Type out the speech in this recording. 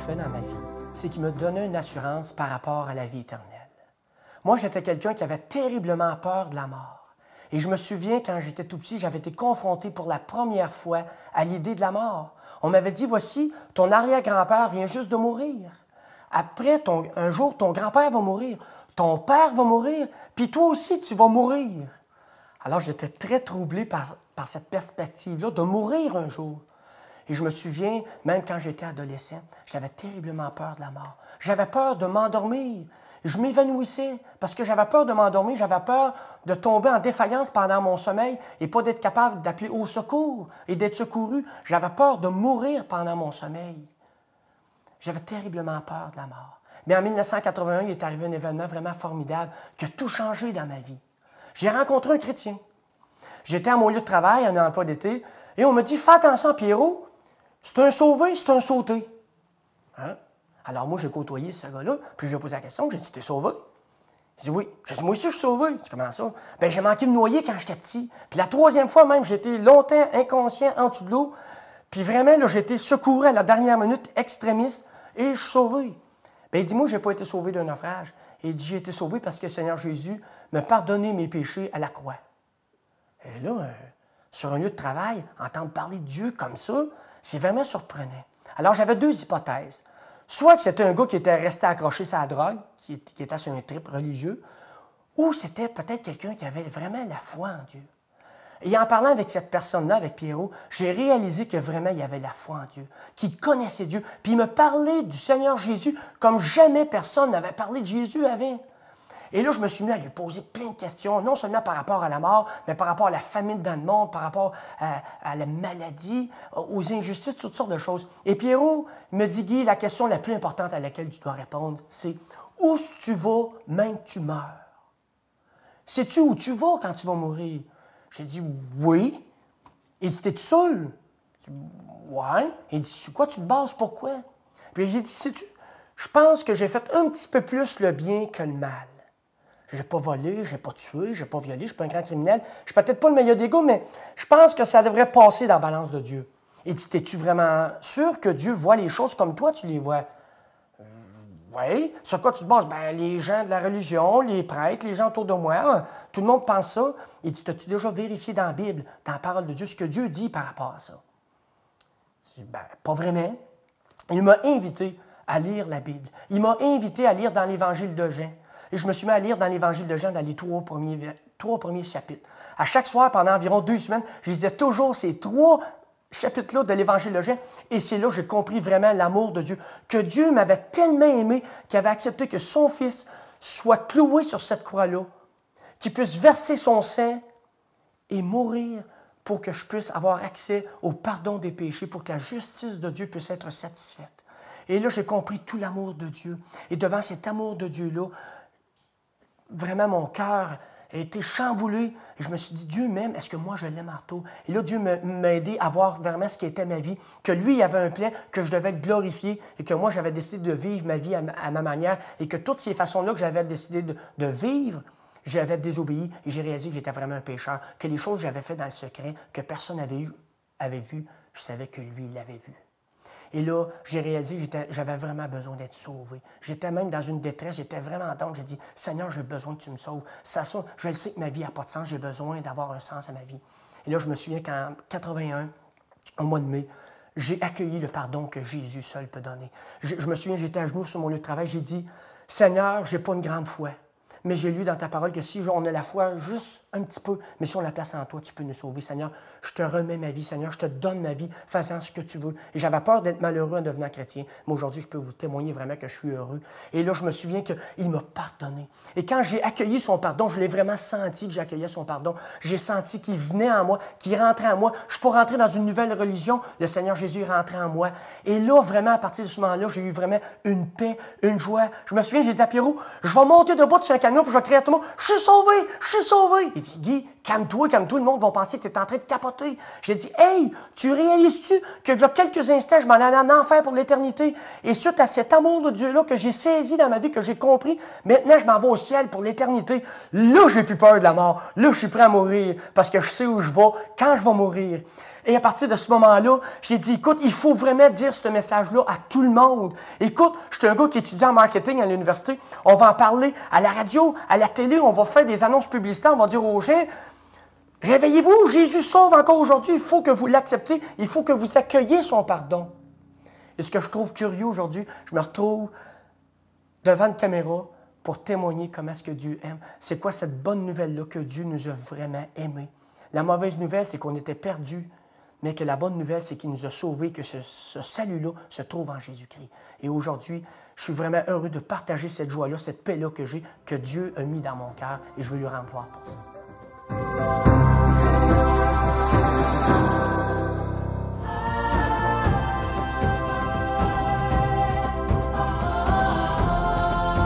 fait dans ma vie, c'est qu'il me donnait une assurance par rapport à la vie éternelle. Moi, j'étais quelqu'un qui avait terriblement peur de la mort. Et je me souviens, quand j'étais tout petit, j'avais été confronté pour la première fois à l'idée de la mort. On m'avait dit, voici, ton arrière-grand-père vient juste de mourir. Après, un jour, ton grand-père va mourir, ton père va mourir, puis toi aussi, tu vas mourir. Alors, j'étais très troublé par cette perspective-là de mourir un jour. Et je me souviens, même quand j'étais adolescent, j'avais terriblement peur de la mort. J'avais peur de m'endormir. Je m'évanouissais parce que j'avais peur de m'endormir, j'avais peur de tomber en défaillance pendant mon sommeil et pas d'être capable d'appeler au secours et d'être secouru. J'avais peur de mourir pendant mon sommeil. J'avais terriblement peur de la mort. Mais en 1981, il est arrivé un événement vraiment formidable qui a tout changé dans ma vie. J'ai rencontré un chrétien. J'étais à mon lieu de travail, un emploi d'été, et on me dit « Fais attention, Pierrot, c'est un sauvé, c'est un sauté. Hein? » Alors moi, j'ai côtoyé ce gars-là, puis je lui ai posé la question, j'ai dit « T'es sauvé? » Il dit « Oui. » J'ai dit « Moi aussi, je suis sauvé. » Il dit « Comment ça? » « Bien, j'ai manqué de noyer quand j'étais petit. Puis la troisième fois même, j'étais longtemps inconscient en dessous de l'eau. Puis vraiment, là, j'ai été secouru à la dernière minute, extrémiste, et je suis sauvé. » Bien, il dit « Moi, je n'ai pas été sauvé d'un naufrage. » Il dit « J'ai été sauvé parce que le Seigneur Jésus m'a pardonné mes péchés à la croix. » Et là, sur un lieu de travail, entendre parler de Dieu comme ça, c'est vraiment surprenant. Alors, j'avais deux hypothèses. Soit que c'était un gars qui était resté accroché sur la drogue, qui était sur un trip religieux, ou c'était peut-être quelqu'un qui avait vraiment la foi en Dieu. Et en parlant avec cette personne-là, avec Pierrot, j'ai réalisé que vraiment il y avait la foi en Dieu, qu'il connaissait Dieu. Puis il me parlait du Seigneur Jésus comme jamais personne n'avait parlé de Jésus avant. Et là, je me suis mis à lui poser plein de questions, non seulement par rapport à la mort, mais par rapport à la famine dans le monde, par rapport à la maladie, aux injustices, toutes sortes de choses. Et Pierrot me dit, Guy, la question la plus importante à laquelle tu dois répondre, c'est « Où tu vas, même que tu meurs? Sais-tu où tu vas quand tu vas mourir? » J'ai dit « Oui. » Il dit « T'es-tu sûr? » J'ai dit « Ouais. » Il dit « Sur quoi tu te bases? Pourquoi? » Puis j'ai dit « Sais-tu, je pense que j'ai fait un petit peu plus le bien que le mal. Je n'ai pas volé, je n'ai pas tué, je n'ai pas violé, je ne suis pas un grand criminel. Je ne suis peut-être pas le meilleur des gars, mais je pense que ça devrait passer dans la balance de Dieu. » Il dit, es-tu vraiment sûr que Dieu voit les choses comme toi, tu les vois? Oui. Sur quoi tu te bases? Bien, les gens de la religion, les prêtres, les gens autour de moi, tout le monde pense ça. Il dit, as-tu déjà vérifié dans la Bible, dans la parole de Dieu, ce que Dieu dit par rapport à ça? Je dis, bien, pas vraiment. Il m'a invité à lire la Bible. Il m'a invité à lire dans l'Évangile de Jean. Et je me suis mis à lire dans l'Évangile de Jean, dans les trois premiers chapitres. À chaque soir, pendant environ 2 semaines, je lisais toujours ces 3 chapitres-là de l'Évangile de Jean. Et c'est là que j'ai compris vraiment l'amour de Dieu. Que Dieu m'avait tellement aimé qu'il avait accepté que son Fils soit cloué sur cette croix-là, qu'il puisse verser son sang et mourir pour que je puisse avoir accès au pardon des péchés, pour que la justice de Dieu puisse être satisfaite. Et là, j'ai compris tout l'amour de Dieu. Et devant cet amour de Dieu-là, vraiment, mon cœur a été chamboulé. Et je me suis dit, Dieu m'aime, est-ce que moi je l'aime en retour? Et là, Dieu m'a aidé à voir vraiment ce qui était ma vie, que lui, il avait un plan, que je devais être glorifié et que moi, j'avais décidé de vivre ma vie à ma manière et que toutes ces façons-là que j'avais décidé de vivre, j'avais désobéi et j'ai réalisé que j'étais vraiment un pécheur, que les choses que j'avais faites dans le secret, que personne avait vu, je savais que lui, il l'avait vu. Et là, j'ai réalisé que j'avais vraiment besoin d'être sauvé. J'étais même dans une détresse, j'étais vraiment dans. J'ai dit, Seigneur, j'ai besoin que tu me sauves. Je le sais que ma vie n'a pas de sens, j'ai besoin d'avoir un sens à ma vie. Et là, je me souviens qu'en 81, au mois de mai, j'ai accueilli le pardon que Jésus seul peut donner. Je me souviens, j'étais à genoux sur mon lieu de travail, j'ai dit, Seigneur, je n'ai pas une grande foi. Mais j'ai lu dans ta parole que si on a la foi juste un petit peu, mais si on la place en toi, tu peux nous sauver. Seigneur, je te remets ma vie. Seigneur, je te donne ma vie, faisant ce que tu veux. Et j'avais peur d'être malheureux en devenant chrétien. Mais aujourd'hui, je peux vous témoigner vraiment que je suis heureux. Et là, je me souviens qu'il m'a pardonné. Et quand j'ai accueilli son pardon, je l'ai vraiment senti que j'accueillais son pardon. J'ai senti qu'il venait en moi, qu'il rentrait en moi. Je ne suis pas rentré dans une nouvelle religion. Le Seigneur Jésus est rentré en moi. Et là, vraiment, à partir de ce moment-là, j'ai eu vraiment une paix, une joie. Je me souviens, j'ai dit à Pierrot, je vais monter debout sur un camion puis je vais crier à tout le monde, je suis sauvé, je suis sauvé. Il dit, Guy, calme-toi, le monde va penser que tu es en train de capoter. J'ai dit, hey, tu réalises-tu que il y a quelques instants, je m'en allais en enfer pour l'éternité. Et suite à cet amour de Dieu-là que j'ai saisi dans ma vie, que j'ai compris, maintenant je m'en vais au ciel pour l'éternité. Là, j'ai plus peur de la mort. Là, je suis prêt à mourir parce que je sais où je vais, quand je vais mourir. Et à partir de ce moment-là, j'ai dit, écoute, il faut vraiment dire ce message-là à tout le monde. Écoute, je suis un gars qui étudie en marketing à l'université. On va en parler à la radio, à la télé, on va faire des annonces publicitaires, on va dire aux gens, réveillez-vous, Jésus sauve encore aujourd'hui, il faut que vous l'acceptez, il faut que vous accueilliez son pardon. Et ce que je trouve curieux aujourd'hui, je me retrouve devant une caméra pour témoigner comment est-ce que Dieu aime. C'est quoi cette bonne nouvelle-là que Dieu nous a vraiment aimés. La mauvaise nouvelle, c'est qu'on était perdus, mais que la bonne nouvelle, c'est qu'il nous a sauvés, que ce salut-là se trouve en Jésus-Christ. Et aujourd'hui, je suis vraiment heureux de partager cette joie-là, cette paix-là que j'ai, que Dieu a mis dans mon cœur, et je veux lui rendre gloire pour ça.